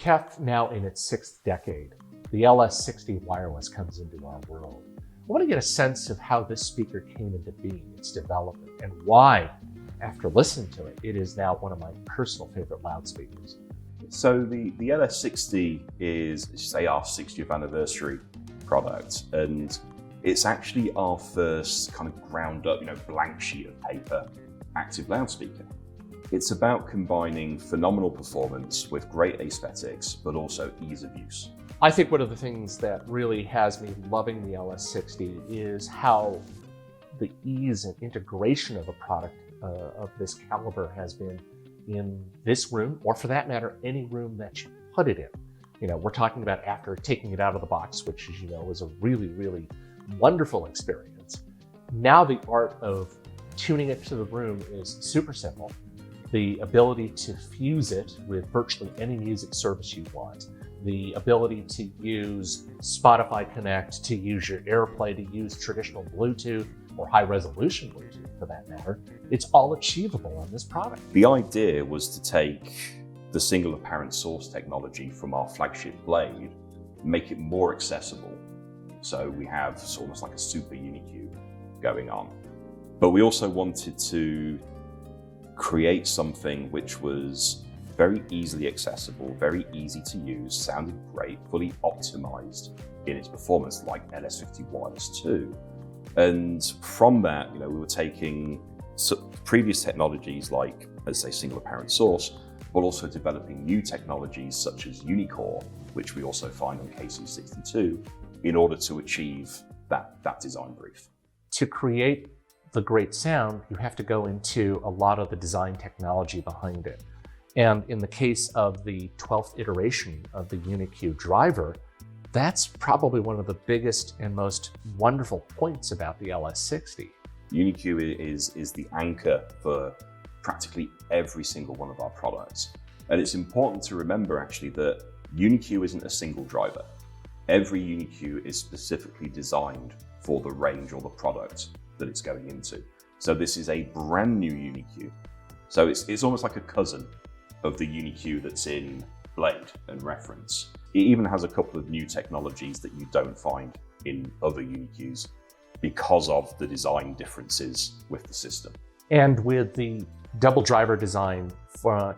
KEF now in its 6th decade, the LS60 wireless comes into our world. I want to get a sense of how this speaker came into being, its development, and why, after listening to it, it is now one of my personal favorite loudspeakers. So the LS60 is, say, our 60th anniversary product, and it's actually our first kind of ground up, blank sheet of paper active loudspeaker. It's about combining phenomenal performance with great aesthetics, but also ease of use. I think one of the things that really has me loving the LS60 is how the ease and integration of a product of this caliber has been in this room, or for that matter, any room that you put it in. We're talking about after taking it out of the box, which, as you know, is a really, really wonderful experience. Now the art of tuning it to the room is super simple. The ability to fuse it with virtually any music service you want, the ability to use Spotify Connect, to use your AirPlay, to use traditional Bluetooth or high resolution Bluetooth for that matter, it's all achievable on this product. The idea was to take the single apparent source technology from our flagship Blade, make it more accessible. So we have almost like a super Uni-Q going on. But we also wanted to create something which was very easily accessible, very easy to use, sounded great, fully optimized in its performance, like LS50 Wireless 2. And from that, we were taking previous technologies like, let's say, single apparent source, but also developing new technologies such as Uni-Core, which we also find on KC62, in order to achieve that design brief. To create the great sound, you have to go into a lot of the design technology behind it. And in the case of the 12th iteration of the Uni-Q driver, that's probably one of the biggest and most wonderful points about the LS60. Uni-Q is the anchor for practically every single one of our products. And it's important to remember actually that Uni-Q isn't a single driver. Every Uni-Q is specifically designed for the range or the product that it's going into. So this is a brand new Uni-Q. So it's almost like a cousin of the Uni-Q that's in Blade and Reference. It even has a couple of new technologies that you don't find in other Uni-Qs because of the design differences with the system. And with the double driver design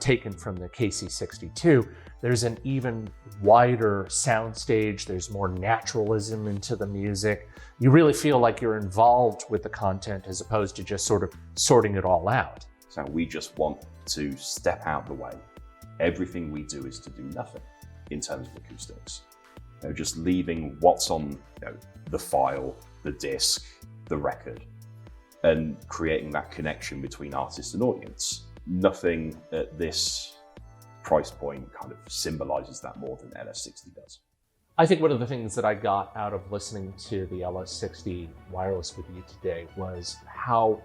taken from the KC62, there's an even wider soundstage, there's more naturalism into the music. You really feel like you're involved with the content as opposed to just sort of sorting it all out. So we just want to step out the way. Everything we do is to do nothing in terms of acoustics. Just leaving what's on the file, the disc, the record, and creating that connection between artist and audience. Nothing at this price point kind of symbolizes that more than LS60 does. I think one of the things that I got out of listening to the LS60 wireless with you today was how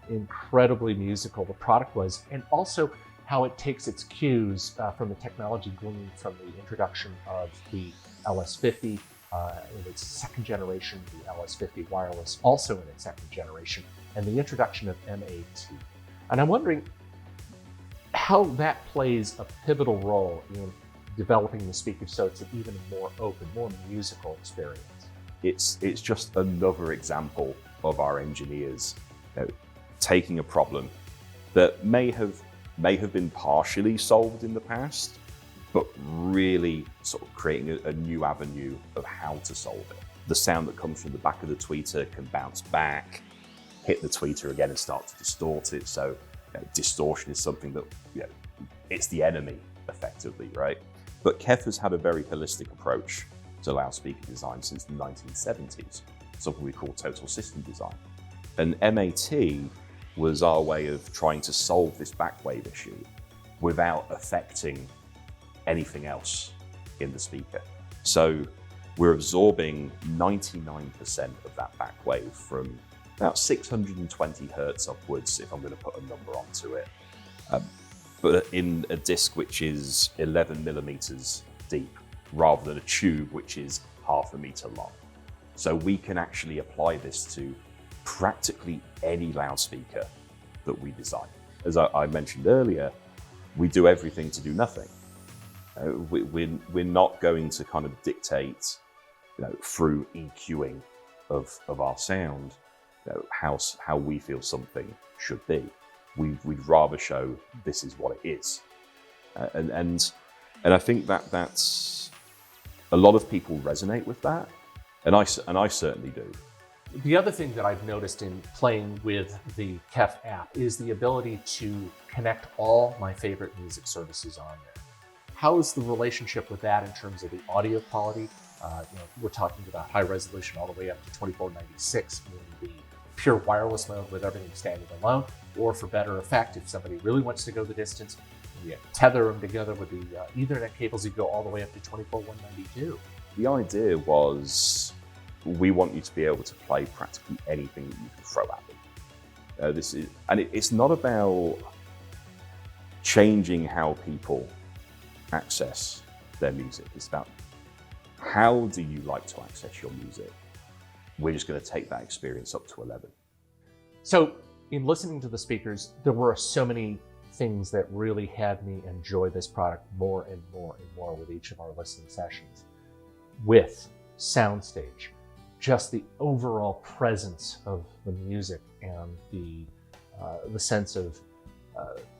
incredibly musical the product was, and also how it takes its cues from the technology gleaned from the introduction of the LS50 in its 2nd generation, the LS50 wireless also in its 2nd generation, and the introduction of MAT. And I'm wondering how that plays a pivotal role in developing the speaker so it's an even more open, more musical experience. It's just another example of our engineers taking a problem that may have been partially solved in the past, but really sort of creating a new avenue of how to solve it. The sound that comes from the back of the tweeter can bounce back, hit the tweeter again and start to distort it. So distortion is something that, it's the enemy effectively, right? But KEF has had a very holistic approach to loudspeaker design since the 1970s, something we call total system design. And MAT was our way of trying to solve this backwave issue without affecting anything else in the speaker. So we're absorbing 99% of that backwave from about 620 hertz upwards, if I'm going to put a number onto it. But in a disc which is 11 millimeters deep, rather than a tube which is half a meter long. So we can actually apply this to practically any loudspeaker that we design. As I mentioned earlier, we do everything to do nothing. We're not going to kind of dictate, through EQing of our sound, how we feel something should be. We'd rather show this is what it is, and I think that's a lot of people resonate with that, and I certainly do. The other thing that I've noticed in playing with the KEF app is the ability to connect all my favorite music services on there. How is the relationship with that in terms of the audio quality? We're talking about high resolution all the way up to 2496, meaning the pure wireless mode with everything standing alone, or for better effect, if somebody really wants to go the distance, you tether them together with the Ethernet cables, you go all the way up to 24192. The idea was, we want you to be able to play practically anything that you can throw at them. It's not about changing how people access their music. It's about, how do you like to access your music? We're just going to take that experience up to 11. So in listening to the speakers, there were so many things that really had me enjoy this product more and more and more with each of our listening sessions. With Soundstage, just the overall presence of the music and the sense of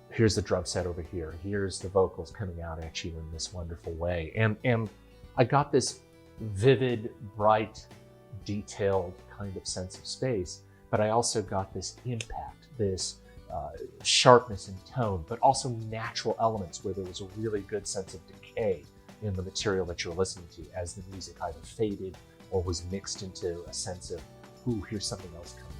here's the drum set over here, here's the vocals coming out at you in this wonderful way, and I got this vivid, bright, detailed kind of sense of space, but I also got this impact, this sharpness and tone, but also natural elements where there was a really good sense of decay in the material that you're listening to as the music either faded or was mixed into a sense of, ooh, here's something else coming